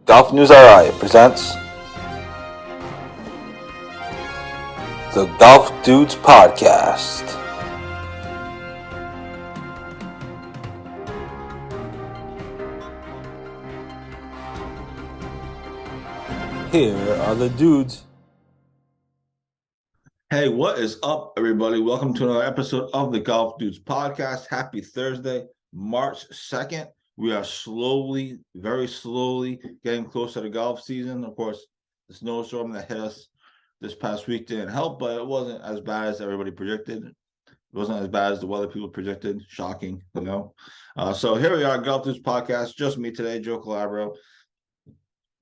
GolfNewsRI presents the Golf Dudes Podcast. Here are the dudes. Hey, what is up, everybody? Welcome to another episode of the Golf Dudes Podcast. Happy Thursday, March 2nd. We are slowly, very slowly getting closer to the golf season. Of course, the snowstorm that hit us this past week didn't help, but it wasn't as bad as everybody predicted. It wasn't as bad as the weather people predicted. Shocking, you know. So here we are, Golf Dudes Podcast. Just me today, Joe Calabro.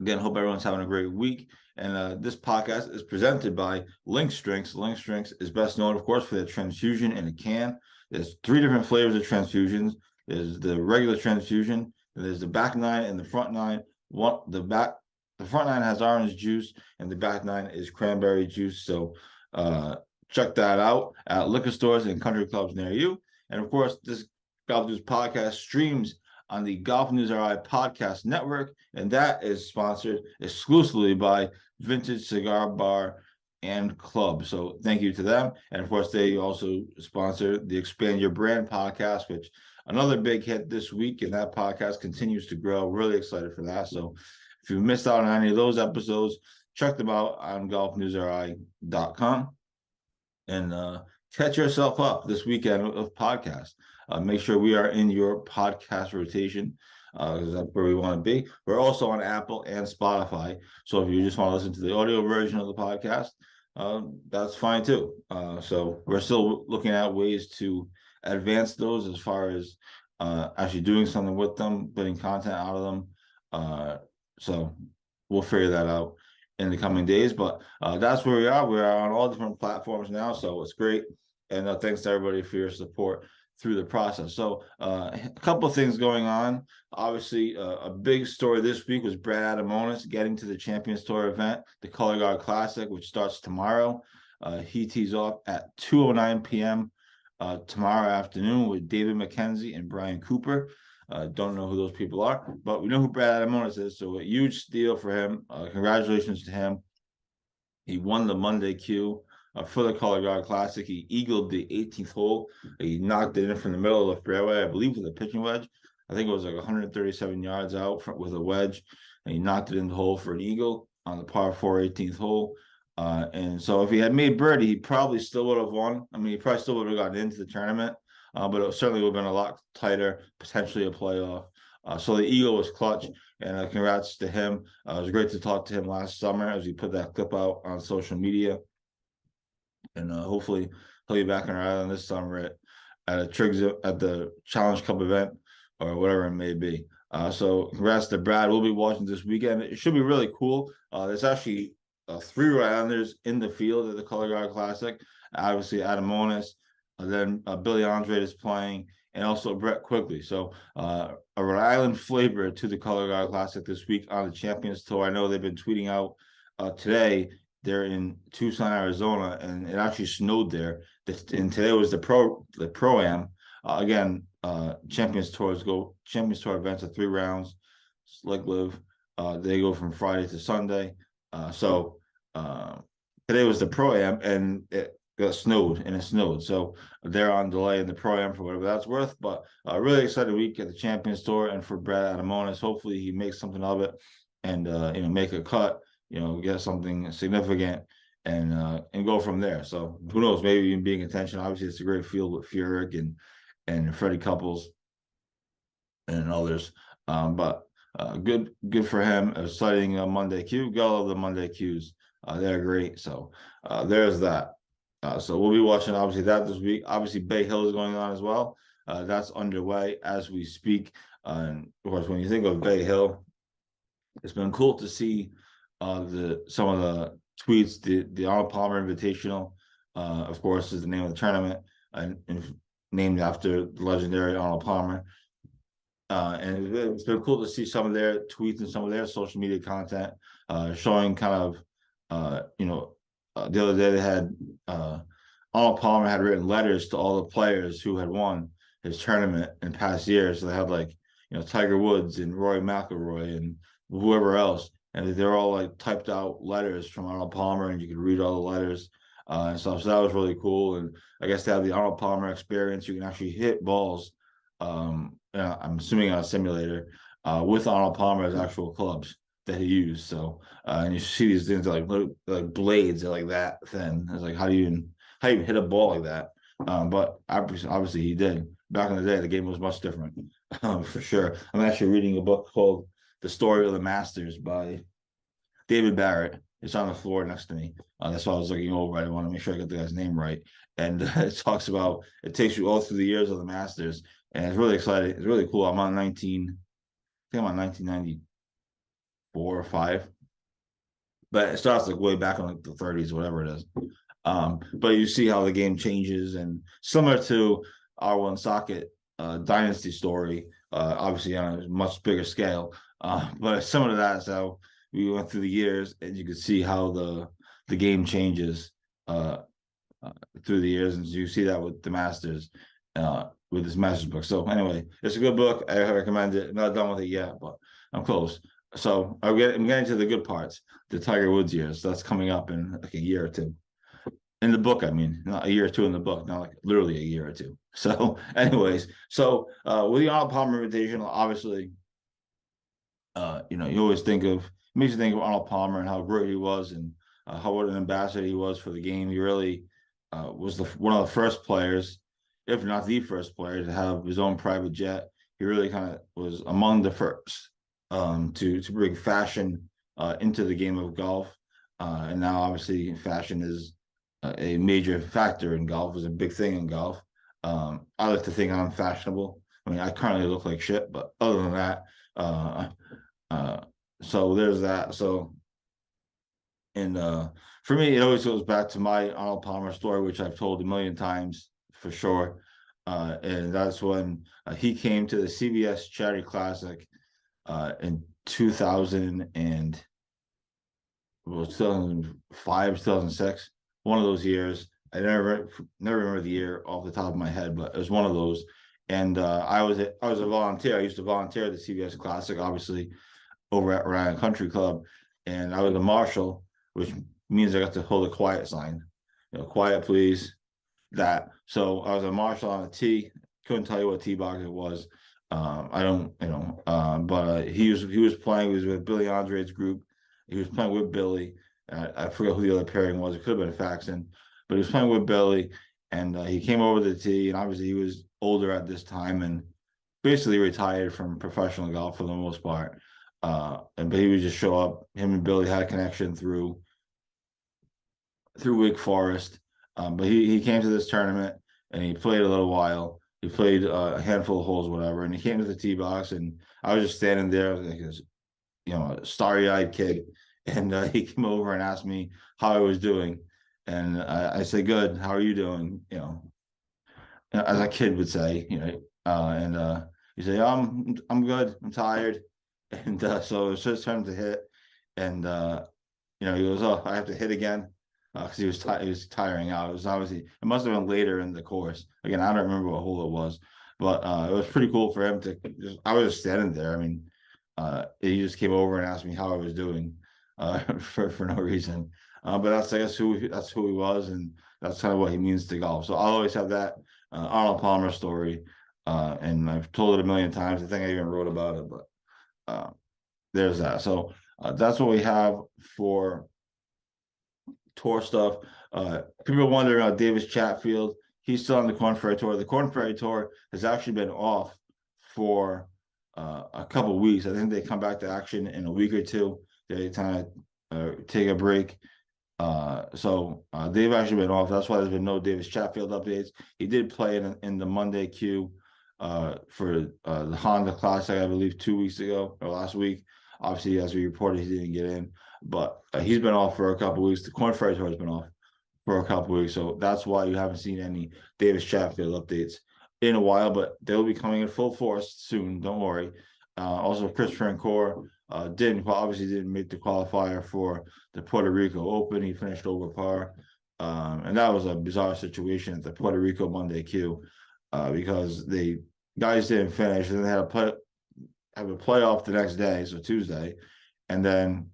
Again, hope everyone's having a great week. And this podcast is presented by Lynx Drinks. Lynx Drinks is best known, of course, for the transfusion in a can. There's 3 different flavors of transfusions. There's the regular transfusion, and there's the back 9 and the front 9. The front 9 has orange juice, and the back 9 is cranberry juice. So check that out at liquor stores and country clubs near you. And of course, this Golf News podcast streams on the GolfNewsRI podcast network, and that is sponsored exclusively by Vintage Cigar Bar and Club. So thank you to them. And of course, they also sponsor the Expand Your Brand podcast, which another big hit this week, and that podcast continues to grow. Really excited for that. So if you missed out on any of those episodes, check them out on golfnewsri.com and catch yourself up this weekend of podcasts. Make sure we are in your podcast rotation because that's where we want to be. We're also on Apple and Spotify. So if you just want to listen to the audio version of the podcast, that's fine too. So we're still looking at ways to advance those as far as actually doing something with them, putting content out of them. So we'll figure that out in the coming days. But that's where we are. We are on all different platforms now. So it's great. And thanks to everybody for your support through the process. So a couple of things going on. Obviously, a big story this week was Brad Adamonis getting to the Champions Tour event, the Color Guard Classic, which starts tomorrow. He tees off at 2:09 p.m. Tomorrow afternoon with David McKenzie and Brian Cooper. Don't know who those people are, but we know who Brad Adamonis is, so a huge deal for him. Congratulations to him. He won the Monday Q for the Color Guard Classic. He eagled the 18th hole. He knocked it in from the middle of the fairway, I believe, with a pitching wedge. I think it was like 137 yards out with a wedge, and he knocked it in the hole for an eagle on the par 4 18th hole. And so if he had made birdie, he probably still would have won. I mean, he probably still would have gotten into the tournament, but it certainly would have been a lot tighter, potentially a playoff. So the eagle was clutch, and congrats to him. It was great to talk to him last summer as he put that clip out on social media. And hopefully he'll be back on our island this summer at the Challenge Cup event or whatever it may be. So congrats to Brad. We'll be watching this weekend. It should be really cool. There's actually 3 Rhode Islanders in the field at the Color Guard Classic. Obviously, Adamonis, then Billy Andrade is playing, and also Brett Quigley. So a Rhode Island flavor to the Color Guard Classic this week on the Champions Tour. I know they've been tweeting out today. They're in Tucson, Arizona, and it actually snowed there. And today was the Pro-Am. Again, Champions Tour events are 3 rounds, like live. They go from Friday to Sunday. So today was the Pro-Am, and it got snowed, and it snowed. So they're on delay in the Pro-Am for whatever that's worth. But a really excited week at the Champions Tour, and for Brad Adamonis, hopefully he makes something of it and make a cut. Get something significant and go from there. So who knows? Maybe even being intentional. Obviously, it's a great field with Furyk and Freddie Couples and others. But good for him. Exciting Monday Q. Got all the Monday Qs. They're great. So there's that. So we'll be watching obviously that this week. Obviously, Bay Hill is going on as well. That's underway as we speak. And of course, when you think of Bay Hill, it's been cool to see some of the tweets, the Arnold Palmer Invitational of course, is the name of the tournament, and named after the legendary Arnold Palmer. And it's been cool to see some of their tweets and some of their social media content, showing kind of, the other day they had Arnold Palmer had written letters to all the players who had won his tournament in past years. So they had like, Tiger Woods and Rory McIlroy and whoever else, and they're all like typed out letters from Arnold Palmer, and you could read all the letters and stuff. So that was really cool. And I guess they have the Arnold Palmer experience. You can actually hit balls. I'm assuming on a simulator with Arnold Palmer's actual clubs that he used. So and you see these things like blades are like that thin. It's like how do you even hit a ball like that? But obviously he did. Back in the day, the game was much different, for sure. I'm actually reading a book called The Story of the Masters by David Barrett. It's on the floor next to me. That's why I was looking over. I didn't want to make sure I got the guy's name right. And it talks about, it takes you all through the years of the Masters. And it's really exciting. It's really cool. I'm on 1994 or 5. But it starts like way back in like the 30s, whatever it is. But you see how the game changes, and similar to our one socket dynasty story, obviously on a much bigger scale. But similar to that is how we went through the years, and you could see how the game changes through the years, and you see that with the Masters, with this Masters book. So anyway, it's a good book. I recommend it. I'm not done with it yet, but I'm close. So I'm getting to the good parts, the Tiger Woods years. That's coming up in like a year or two. In the book, I mean, not a year or two in the book, not like literally a year or two. So, anyways, with the Arnold Palmer Invitational, obviously, you always makes you think of Arnold Palmer and how great he was, and what an ambassador he was for the game. He really was one of the first players, if not the first player, to have his own private jet. He really kind of was among the first to bring fashion into the game of golf, and now obviously fashion is a major factor in golf, is a big thing in golf. I like to think I'm fashionable. I mean, I currently look like shit, but other than that, so there's that. So, and for me, it always goes back to my Arnold Palmer story, which I've told a million times for sure. And that's when he came to the CBS Charity Classic in 2005, 2006. One of those years. I never remember the year off the top of my head, but it was one of those. And I was a volunteer. I used to volunteer at the CBS Classic, obviously, over at Rhode Island Country Club, and I was a marshal, which means I got to hold a quiet sign, quiet please. That. So I was a marshal on a tee. Couldn't tell you what tee box it was. I don't, but he was playing. He was with Billy Andrade's group. He was playing with Billy. I forget who the other pairing was. It could have been Faxon, but he was playing with Billy, and he came over to the tee, and obviously he was older at this time and basically retired from professional golf for the most part. But he would just show up. Him and Billy had a connection through Wake Forest. But he came to this tournament, and he played a little while. He played a handful of holes, whatever, and he came to the tee box, and I was just standing there like a starry-eyed kid. And he came over and asked me how I was doing. And I said, good. How are you doing? As a kid would say, and he said, I'm good. I'm tired. And so it's just time to hit. And, he goes, oh, I have to hit again. Because he was tiring out. It was obviously, it must have been later in the course. Again, I don't remember what hole it was, but it was pretty cool for him to I was just standing there. I mean, he just came over and asked me how I was doing. For no reason, but that's I guess who he was, and that's kind of what he means to golf. So I'll always have that Arnold Palmer story, and I've told it a million times. I think I even wrote about it, but there's that. So that's what we have for tour stuff. People wondering about Davis Chatfield. He's still on the Corn Ferry Tour. The Corn Ferry Tour has actually been off for a couple of weeks. I think they come back to action in a week or two. They kind of take a break. So they've actually been off. That's why there's been no Davis Chatfield updates. He did play in the Monday queue for the Honda Classic, I believe, 2 weeks ago or last week. Obviously, as we reported, he didn't get in, but he's been off for a couple of weeks. The Corn Ferry Tour has been off for a couple weeks. So that's why you haven't seen any Davis Chatfield updates in a while, but they'll be coming in full force soon. Don't worry. Also, Chris Francoeur obviously didn't make the qualifier for the Puerto Rico Open. He finished over par. And that was a bizarre situation at the Puerto Rico Monday Q, because the guys didn't finish, and they had have a playoff the next day, so Tuesday, and then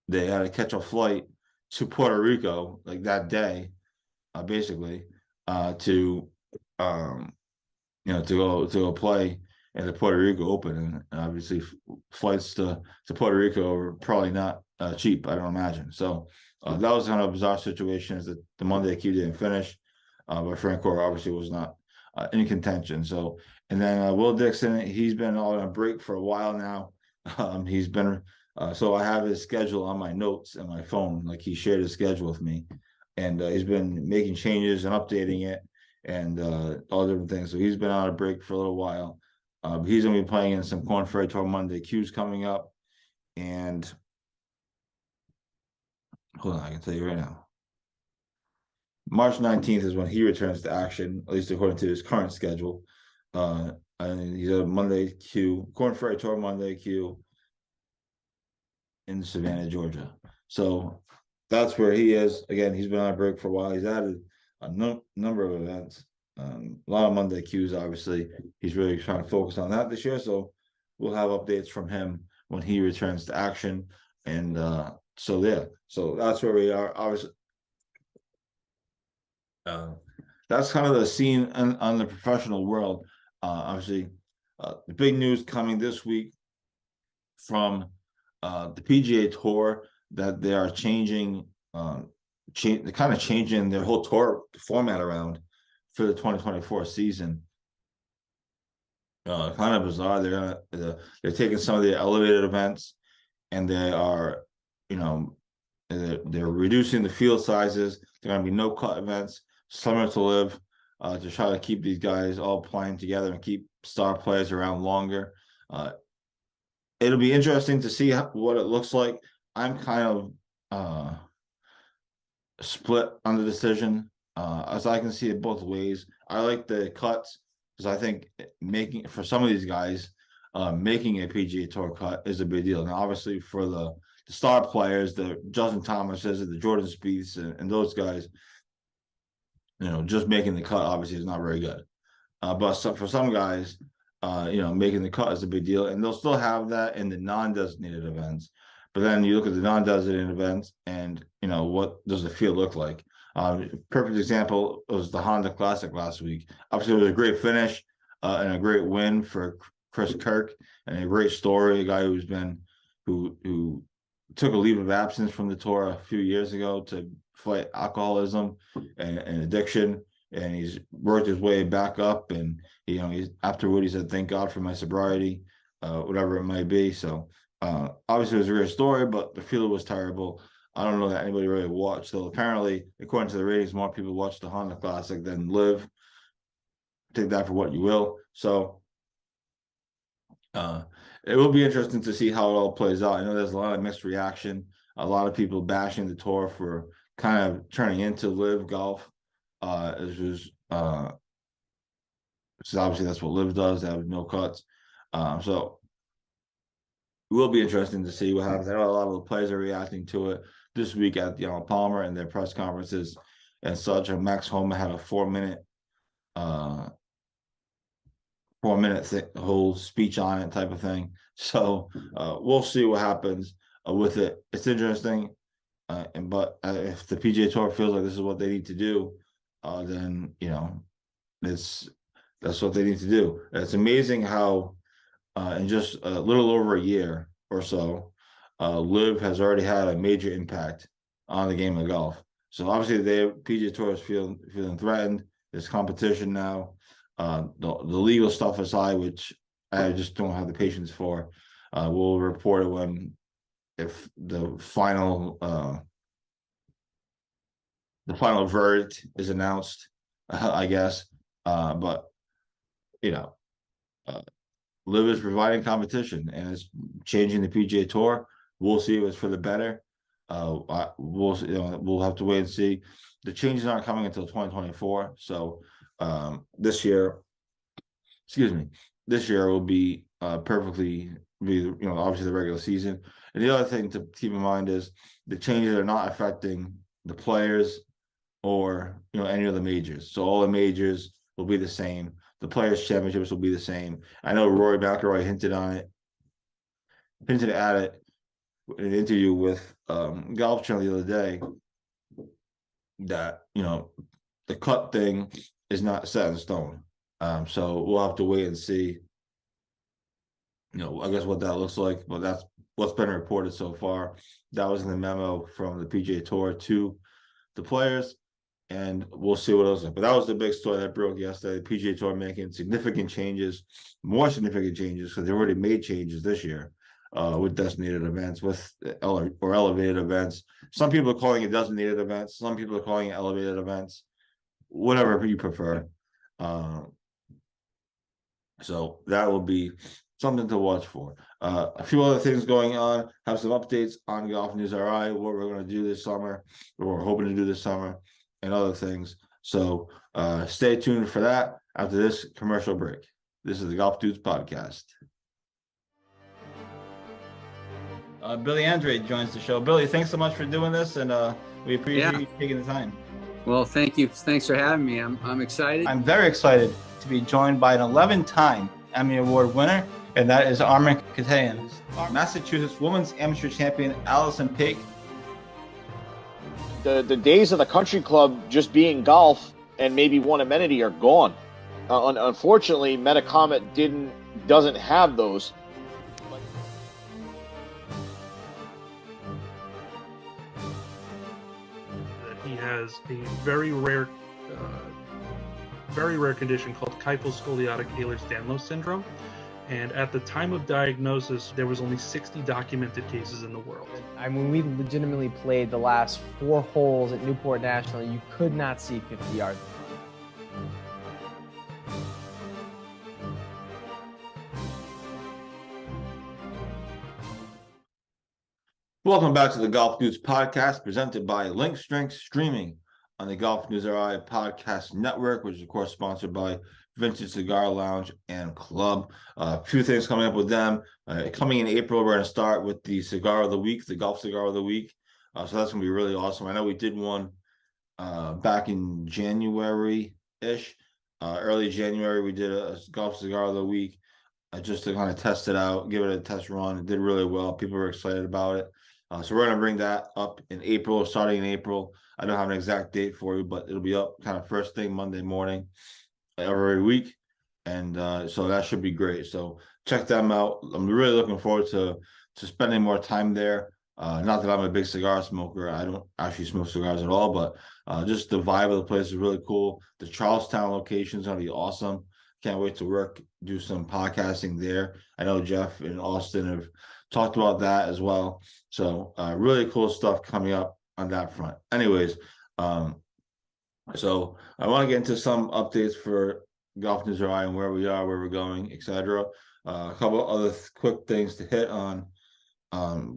they had to catch a flight to Puerto Rico like that day, basically, to to go play in the Puerto Rico Open, and obviously flights to Puerto Rico are probably not cheap, I don't imagine. So that was kind of a bizarre situation, is that the Monday Q didn't finish, but Francoeur obviously was not in contention. So, and then Will Dixon, he's been on a break for a while now. He's been so I have his schedule on my notes and my phone, like he shared his schedule with me, and he's been making changes and updating it, and all different things. So he's been on a break for a little while. He's gonna be playing in some Corn Ferry Tour Monday Q's coming up, and hold on, I can tell you right now. March 19th is when he returns to action, at least according to his current schedule. And he's a Monday Q, Corn Ferry Tour Monday Q in Savannah, Georgia. So that's where he is. Again, he's been on a break for a while. He's added a number of events, a lot of Monday Qs, obviously. He's really trying to focus on that this year. So we'll have updates from him when he returns to action. And so that's where we are. Obviously, that's kind of the scene on the professional world. Obviously, the big news coming this week from the PGA Tour, that they are changing, they're kind of changing their whole tour format around for the 2024 season. Kind of bizarre. They're taking some of the elevated events, and they are, they're reducing the field sizes. There are going to be no cut events, summer to live, to try to keep these guys all playing together and keep star players around longer. It'll be interesting to see what it looks like. I'm kind of split on the decision, as I can see it both ways. I like the cuts because I think making, for some of these guys, making a PGA Tour cut is a big deal. And obviously for the star players, the Justin Thomases, the Jordan Spieths, and those guys, just making the cut obviously is not very good. But for some guys, making the cut is a big deal, and they'll still have that in the non-designated events. But then you look at the non-designated events, and what does the field look like? Perfect example was the Honda Classic last week. Obviously, it was a great finish and a great win for Chris Kirk, and a great story. A guy who took a leave of absence from the tour a few years ago to fight alcoholism and addiction, and he's worked his way back up. And he's afterward he said, "Thank God for my sobriety," whatever it might be. So obviously it was a great story, but the field was terrible. I don't know that anybody really watched. So apparently, according to the ratings, more people watched the Honda Classic than Live. Take that for what you will. So it will be interesting to see how it all plays out. I know there's a lot of mixed reaction, a lot of people bashing the tour for kind of turning into Live golf. Because obviously that's what Live does. They have no cuts. So it will be interesting to see what happens. I know a lot of the players are reacting to it this week at Arnold Palmer and their press conferences and such. And Max Homa had a 4-minute whole speech on it, type of thing. So we'll see what happens with it. It's interesting, but if the PGA Tour feels like this is what they need to do, then that's what they need to do. It's amazing how in just a little over a year or so, Live has already had a major impact on the game of golf. So obviously the PGA Tour is feeling threatened. There's competition now. The legal stuff aside, which I just don't have the patience for. We'll report it if the final verdict is announced, I guess. But Live is providing competition, and it's changing the PGA Tour. We'll see if it's for the better. We'll have to wait and see. The changes aren't coming until 2024. So this year will be obviously the regular season. And the other thing to keep in mind is the changes are not affecting the players or any of the majors. So all the majors will be the same. The players' championships will be the same. I know Rory McIlroy hinted at it in an interview with Golf Channel the other day that the cut thing is not set in stone. So we'll have to wait and see. I guess what that looks like, but that's what's been reported so far. That was in the memo from the PGA Tour to the players, and we'll see what else. But that was the big story that broke yesterday. The PGA Tour making more significant changes, because they already made changes this year with designated events, or elevated events. Some people are calling it designated events. Some people are calling it elevated events. Whatever you prefer. So that will be something to watch for. A few other things going on. Have some updates on GolfNewsRI, what we're going to do this summer, what we're hoping to do this summer, and other things. So stay tuned for that after this commercial break. This is the Golf Dudes Podcast. Billy Andrade joins the show. Billy, thanks so much for doing this, and we appreciate you taking the time. Well, thank you. Thanks for having me. I'm excited. I'm very excited to be joined by an 11-time Emmy Award winner, and that is Armin Katayan. Massachusetts Women's Amateur Champion Allison Paik. The days of the country club just being golf and maybe one amenity are gone. Unfortunately, Metacomet doesn't have those. He has a very rare condition called kyphoscoliotic Ehlers-Danlos syndrome. And at the time of diagnosis, there was only 60 documented cases in the world. I mean, we legitimately played the last 4 holes at Newport National. You could not see 50 yards. Welcome back to the Golf Dudes Podcast, presented by Link Strength, streaming on the GolfNewsRI Podcast Network, which is, of course, sponsored by Vintage Cigar Lounge and Club. A few things coming up with them. Coming in April, we're going to start with the Cigar of the Week, the Golf Cigar of the Week. So that's going to be really awesome. I know we did one back in January-ish. Early January, we did a Golf Cigar of the Week just to kind of test it out, give it a test run. It did really well. People were excited about it. So we're going to bring that up in April, starting in April. I don't have an exact date for you, but it'll be up kind of first thing Monday morning every week. And so that should be great. So check them out. I'm really looking forward to spending more time there. Not that I'm a big cigar smoker. I don't actually smoke cigars at all, but just the vibe of the place is really cool. The Charlestown location is going to be awesome. Can't wait to do some podcasting there. I know Jeff and Austin have talked about that as well. So really cool stuff coming up on that front. Anyways, so I want to get into some updates for GolfNewsRI and where we are, where we're going, etc. A couple other quick things to hit on.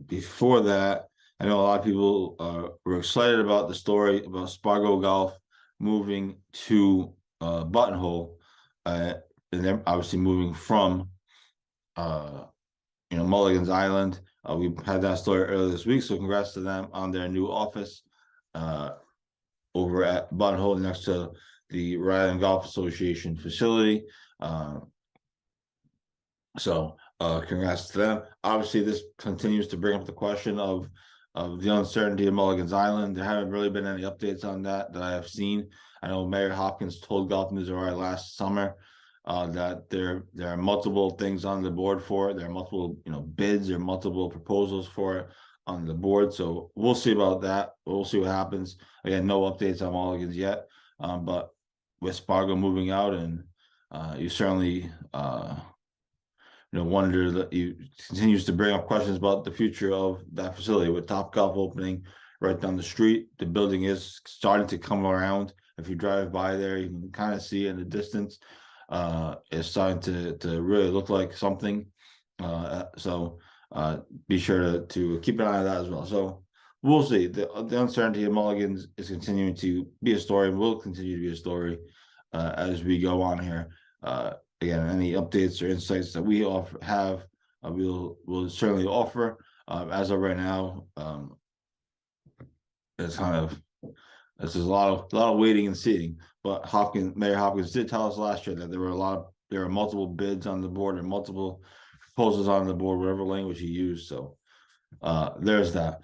Before that, I know a lot of people were excited about the story about Spargo Golf moving to Buttonhole, and they're obviously moving from Mulligan's Island. We had that story earlier this week, so congrats to them on their new office over at Buttonhole next to the Rhode Island Golf Association facility. So congrats to them. Obviously, this continues to bring up the question of the uncertainty of Mulligan's Island. There haven't really been any updates on that I have seen. I know Mayor Hopkins told GolfNewsRI last summer that there are multiple things on the board for it. There are multiple bids or multiple proposals for it on the board. So we'll see about that. We'll see what happens. Again, no updates on Mulligan's yet. But with Spargo moving out, and you certainly wonder that you continues to bring up questions about the future of that facility with Topgolf opening right down the street. The building is starting to come around. If you drive by there, you can kind of see in the distance. It's starting to really look like something. So be sure to keep an eye on that as well. So we'll see. The uncertainty of mulligans is continuing to be a story, and will continue to be a story as we go on here. Again, any updates or insights that we have, we'll certainly offer. As of right now, it's kind of there's a lot of waiting and seeing. But Mayor Hopkins did tell us last year that there were multiple bids on the board and multiple proposals on the board, whatever language he used. So there's that.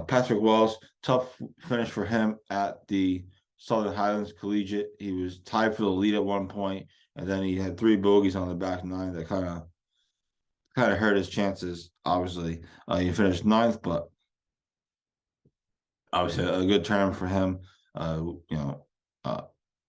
Patrick Wells, tough finish for him at the Southern Highlands Collegiate. He was tied for the lead at one point, and then he had 3 bogeys on the back 9 that kind of hurt his chances. Obviously, he finished 9th, but obviously a good tournament for him.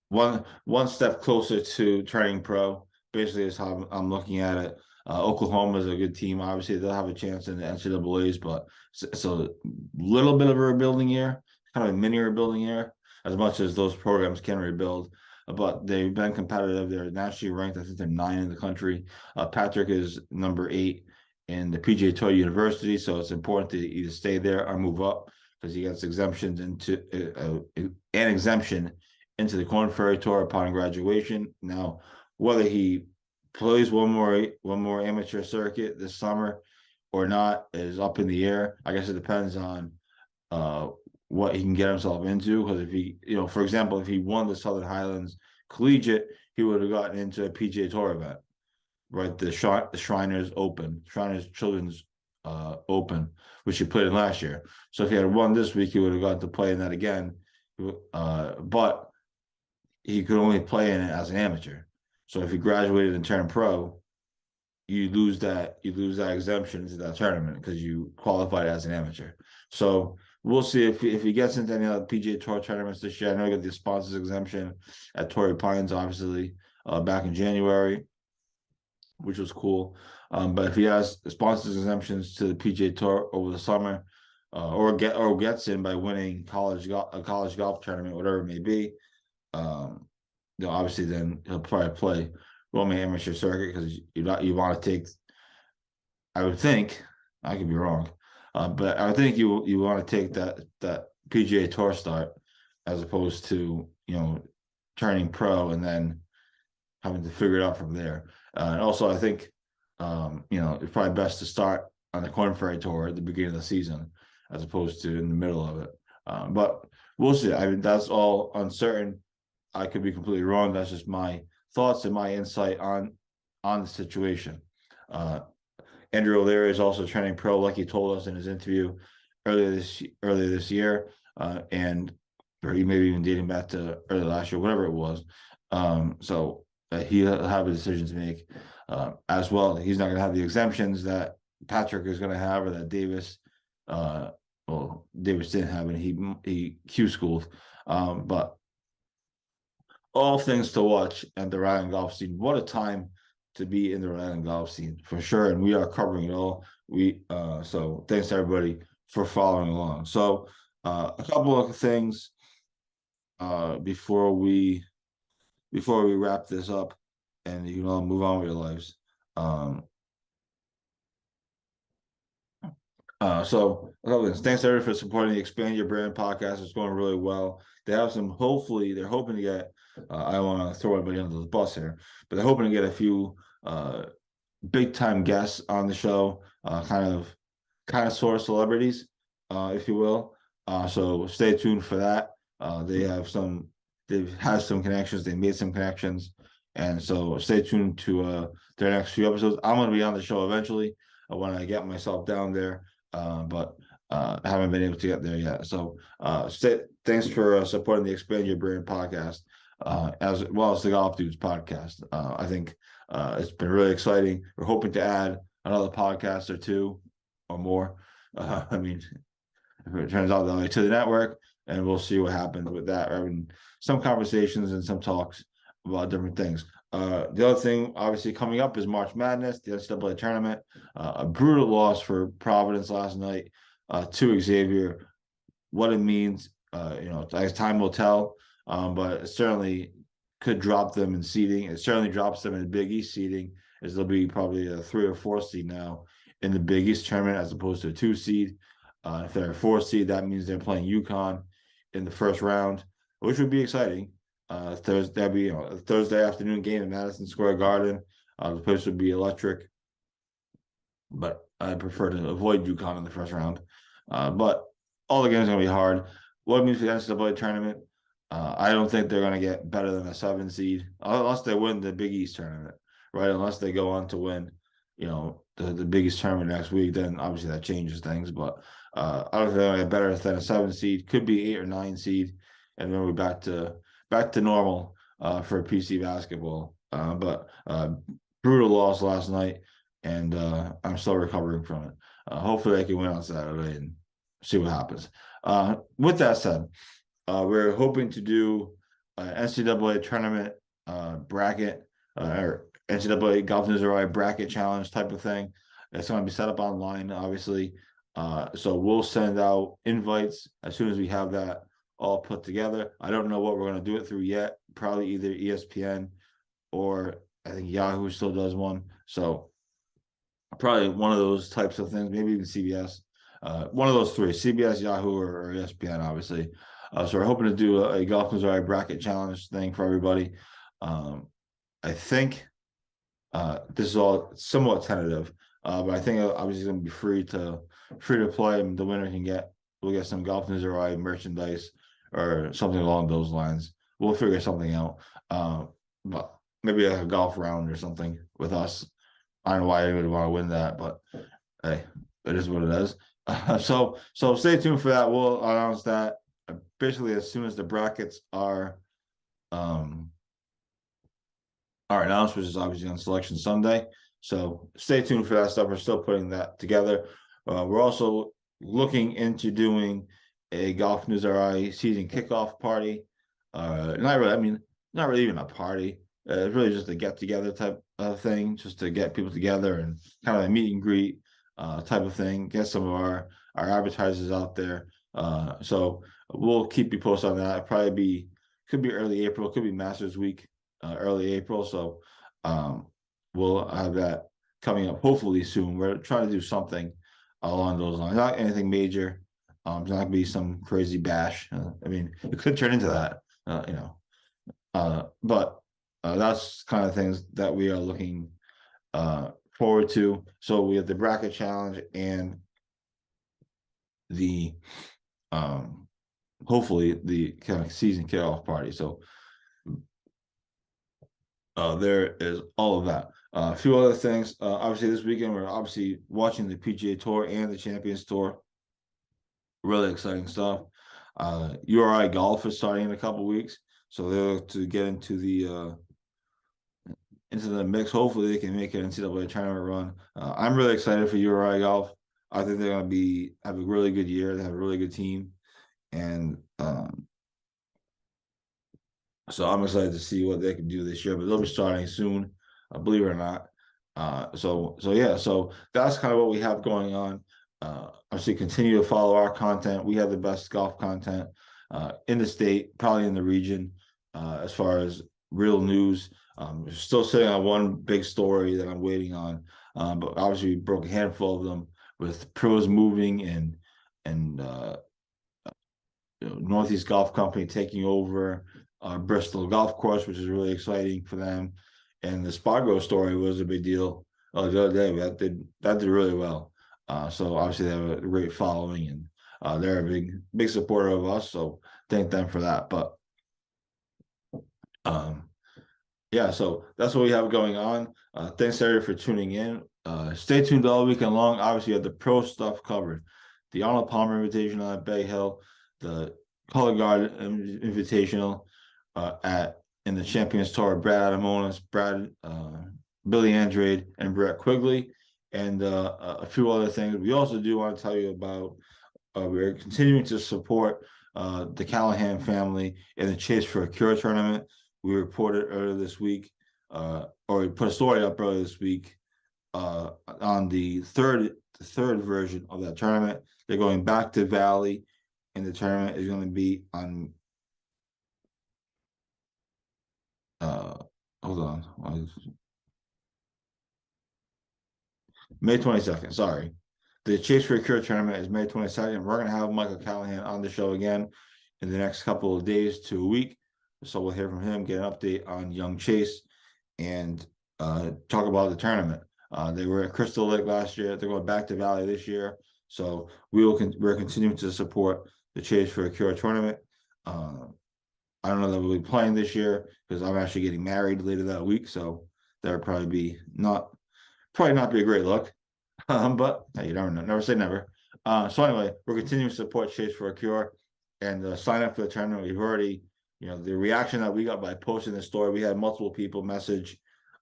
One step closer to turning pro. Basically, is how I'm looking at it. Oklahoma is a good team. Obviously, they'll have a chance in the NCAA's, but it's a little bit of a rebuilding year, kind of a mini rebuilding year, as much as those programs can rebuild. But they've been competitive. They're nationally ranked. I think they're 9 in the country. Patrick is number 8 in the PGA Tour University, so it's important to either stay there or move up, because he gets exemptions into an exemption into the Korn Ferry Tour upon graduation. Now, whether he plays one more amateur circuit this summer or not is up in the air. I guess it depends on what he can get himself into. Because if he, for example, if he won the Southern Highlands Collegiate, he would have gotten into a PGA Tour event, right? The Shriners Children's Open, which he played in last year. So if he had won this week, he would have gotten to play in that again. But he could only play in it as an amateur. So if he graduated and turned pro, you lose that exemption into that tournament because you qualified as an amateur. So we'll see if he gets into any other PGA Tour tournaments this year. I know he got the sponsors exemption at Torrey Pines, obviously, back in January, which was cool. But if he has sponsors exemptions to the PGA Tour over the summer, or gets in by winning a college golf tournament, whatever it may be, obviously then he'll probably play Roman amateur circuit, because you want to take. I would think, I could be wrong, but I would think you want to take that PGA Tour start as opposed to turning pro and then having to figure it out from there. And also, I think it's probably best to start on the Korn Ferry Tour at the beginning of the season as opposed to in the middle of it. But we'll see. I mean, that's all uncertain. I could be completely wrong. That's just my thoughts and my insight on the situation. Andrew O'Leary is also training pro, like he told us in his interview earlier this year, or he maybe even dating back to early last year, whatever it was. So he'll have a decision to make as well. He's not going to have the exemptions that Patrick is going to have, or that Davis. Davis didn't have, and he Q schooled. But all things to watch at the Rhode Island golf scene. What a time to be in the Rhode Island golf scene, for sure. And we are covering it all. So thanks to everybody for following along. So a couple of things before we wrap this up and move on with your lives. So a couple of things. Thanks everybody for supporting the Expand Your Brand podcast. It's going really well. They have hopefully they're hoping to get, I don't want to throw anybody under the bus here, but they're hoping to get a few big time guests on the show, kind of sort of celebrities, if you will. So stay tuned for that. They've had some connections, they made some connections, and so stay tuned to their next few episodes. I'm going to be on the show eventually when I get myself down there, but I haven't been able to get there yet. So thanks for supporting the Expand Your Brand podcast, as well as the Golf Dudes podcast. I think it's been really exciting. We're hoping to add another podcast or two or more. I mean, if it turns out that way, to the network, and we'll see what happens with that. We're having some conversations and some talks about different things. The other thing, obviously, coming up is March Madness, the NCAA tournament. A brutal loss for Providence last night to Xavier. What it means, as time will tell, but it certainly could drop them in seeding. It certainly drops them in the Big East seeding, as they'll be probably a 3 or 4 seed now in the Big East tournament as opposed to a 2 seed. If they're a 4 seed, that means they're playing UConn in the first round, which would be exciting. Thursday, that'd be a Thursday afternoon game in Madison Square Garden. The place would be electric, but I prefer to avoid UConn in the first round. But all the games are going to be hard. What it means for the NCAA tournament, I don't think they're going to get better than a 7 seed unless they win the Big East tournament, right? Unless they go on to win, the Big East tournament next week, then obviously that changes things. But I don't think they're going to get better than a 7 seed. Could be 8 or 9 seed, and then we're back to normal for PC basketball. But brutal loss last night, and I'm still recovering from it. Hopefully, I can win on Saturday and see what happens. With that said, we're hoping to do NCAA tournament bracket or NCAA GolfNewsRI bracket challenge type of thing. It's going to be set up online, obviously. So we'll send out invites as soon as we have that all put together. I don't know what we're going to do it through yet. Probably either ESPN or I think Yahoo still does one. So probably one of those types of things, maybe even CBS. One of those three, CBS, Yahoo, or ESPN, obviously. So we're hoping to do a GolfNewsRI bracket challenge thing for everybody. I think this is all somewhat tentative, but I think obviously it's going to be free to play, and the winner will get some GolfNewsRI merchandise or something along those lines. We'll figure something out, but maybe like a golf round or something with us. I don't know why anybody would want to win that, but hey, it is what it is. So stay tuned for that. We'll announce that basically as soon as the brackets are announced, which is obviously on Selection Sunday. So stay tuned for that stuff. We're still putting that together. We're also looking into doing a GolfNewsRI season kickoff party. Not really even a party. It's really just a get together type of thing, just to get people together and kind of a meet and greet type of thing. Get some of our advertisers out there. So we'll keep you posted on that. Could be early April, could be Masters Week, early April. So we'll have that coming up hopefully soon. We're trying to do something along those lines. Not anything major. It's not gonna be some crazy bash. It could turn into that, but that's kind of things that we are looking forward to. So we have the bracket challenge and the hopefully the kind of season kickoff party. So there is all of that. A few other things. Obviously, this weekend we're obviously watching the PGA Tour and the Champions Tour. Really exciting stuff. URI Golf is starting in a couple weeks, so they'll to get into the mix. Hopefully, they can make an NCAA tournament run. I'm really excited for URI Golf. I think they're going to have a really good year. They have a really good team, and so I'm excited to see what they can do this year. But they'll be starting soon, believe it or not. So that's kind of what we have going on. Obviously, continue to follow our content. We have the best golf content in the state, probably in the region, as far as real news. Still sitting on one big story that I'm waiting on, but obviously we broke a handful of them with pros moving and Northeast Golf Company taking over Bristol Golf Course, which is really exciting for them. And the Spargo story was a big deal the other day. That did really well. So obviously they have a great following, and they're a big supporter of us. So thank them for that. But so that's what we have going on. Thanks everybody for tuning in. Stay tuned all weekend long. Obviously, you have the pro stuff covered. The Arnold Palmer Invitational at Bay Hill, the Color Guard Invitational in the Champions Tour, Brad Adamonis, Billy Andrade, and Brad Quigley, and a few other things. We also do want to tell you about we're continuing to support the Callahan family in the Chase for a Cure tournament. We reported earlier this week, or we put a story up earlier this week on the third version of that tournament. They're going back to Valley, and the tournament is going to be on. Hold on, May 22nd. Sorry, The Chase for a Cure tournament is May 22nd. We're going to have Michael Callahan on the show again in the next couple of days to a week. So we'll hear from him, get an update on young Chase, and talk about the tournament. They were at Crystal Lake last year. They're going back to Valley this year. So we're continuing to support the Chase for a Cure tournament. I don't know that we'll be playing this year because I'm actually getting married later that week. So that would probably not be a great look. But hey, you never know. Never say never. So anyway, we're continuing to support Chase for a Cure and sign up for the tournament. We've already, the reaction that we got by posting the story, we had multiple people message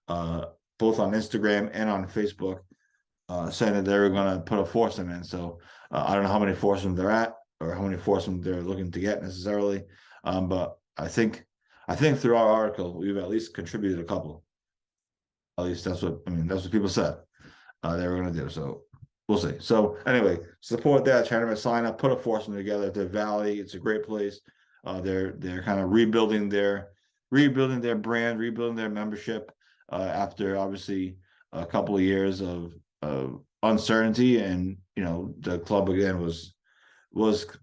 both on Instagram and on Facebook saying that they were going to put a foursome in. So I don't know how many foursomes they're at or how many foursomes they're looking to get necessarily. But I think through our article, we've at least contributed a couple. At least that's what people said they were going to do. So we'll see. So anyway, support that tournament, sign up, put a foursome together at the Valley. It's a great place. They're kind of rebuilding their brand, rebuilding their membership after obviously a couple of years of uncertainty, and the club again was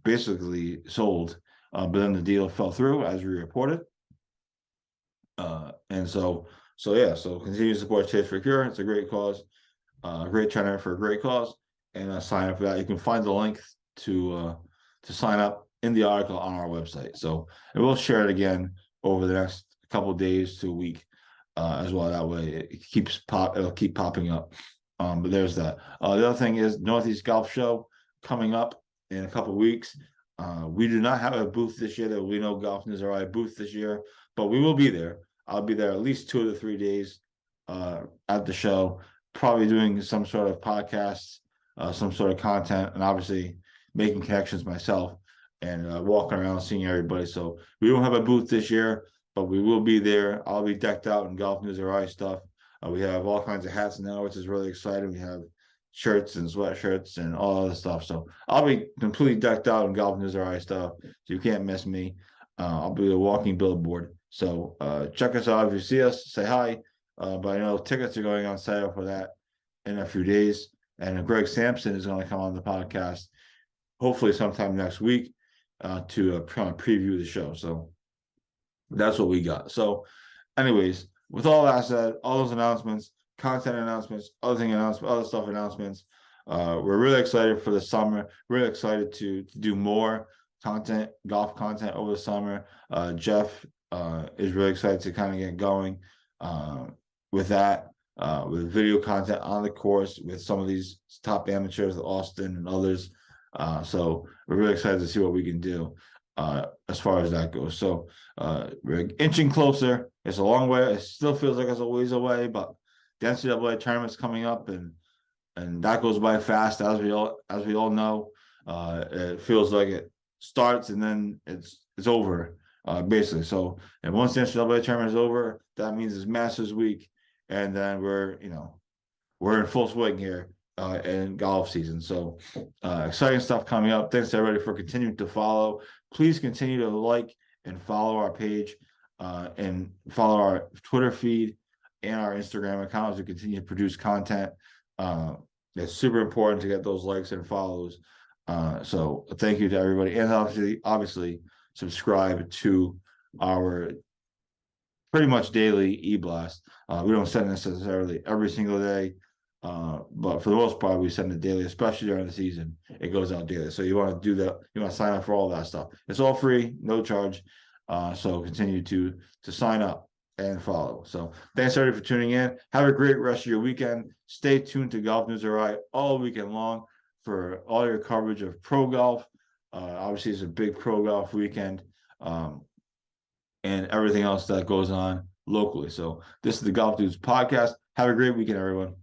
basically sold, but then the deal fell through as we reported, and so continue to support Chase for a Cure. It's a great cause, great tournament for a great cause, and sign up for that. You can find the link to sign up in the article on our website. So, and we'll share it again over the next couple of days to a week as well. That way it'll keep popping up. But there's that. The other thing is Northeast Golf Show coming up in a couple of weeks. We do not have a booth this year. There will be no GolfNewsRI booth this year, but we will be there. I'll be there at least 2 to 3 days at the show, probably doing some sort of podcast, some sort of content, and obviously making connections myself and walking around seeing everybody. So we won't have a booth this year, but we will be there. I'll be decked out in GolfNewsRI stuff. We have all kinds of hats now, which is really exciting. We have shirts and sweatshirts and all other stuff. So I'll be completely decked out in GolfNewsRI stuff. So you can't miss me. I'll be a walking billboard. So check us out. If you see us, say hi. But I know tickets are going on sale for that in a few days. And Greg Sampson is going to come on the podcast, hopefully sometime next week, to kind of preview the show. So that's what we got. So anyways, with all that said, all those announcements, content announcements, other stuff announcements, we're really excited for the summer. Really excited to do more content, golf content over the summer. Jeff is really excited to kind of get going with that, with video content on the course with some of these top amateurs, Austin and others. So we're really excited to see what we can do as far as that goes. So we're inching closer. It's a long way. It still feels like it's a ways away, but the NCAA tournament's coming up, and that goes by fast, as we all know. It feels like it starts and then it's over, basically. So, and once the NCAA tournament is over, that means it's Masters Week, and then we're in full swing here in golf season. So exciting stuff coming up. Thanks to everybody for continuing to follow. Please continue to like and follow our page and follow our Twitter feed and our Instagram account as we continue to produce content. It's super important to get those likes and follows. So thank you to everybody. And obviously subscribe to our pretty much daily e-blast. We don't send necessarily every single day, but for the most part, we send it daily, especially during the season. It goes out daily. So you want to do that. You want to sign up for all that stuff. It's all free, no charge. So continue to sign up and follow. So thanks everybody for tuning in. Have a great rest of your weekend. Stay tuned to GolfNewsRI all weekend long for all your coverage of pro golf. Obviously, it's a big pro golf weekend, and everything else that goes on locally. So this is the Golf Dudes podcast. Have a great weekend, everyone.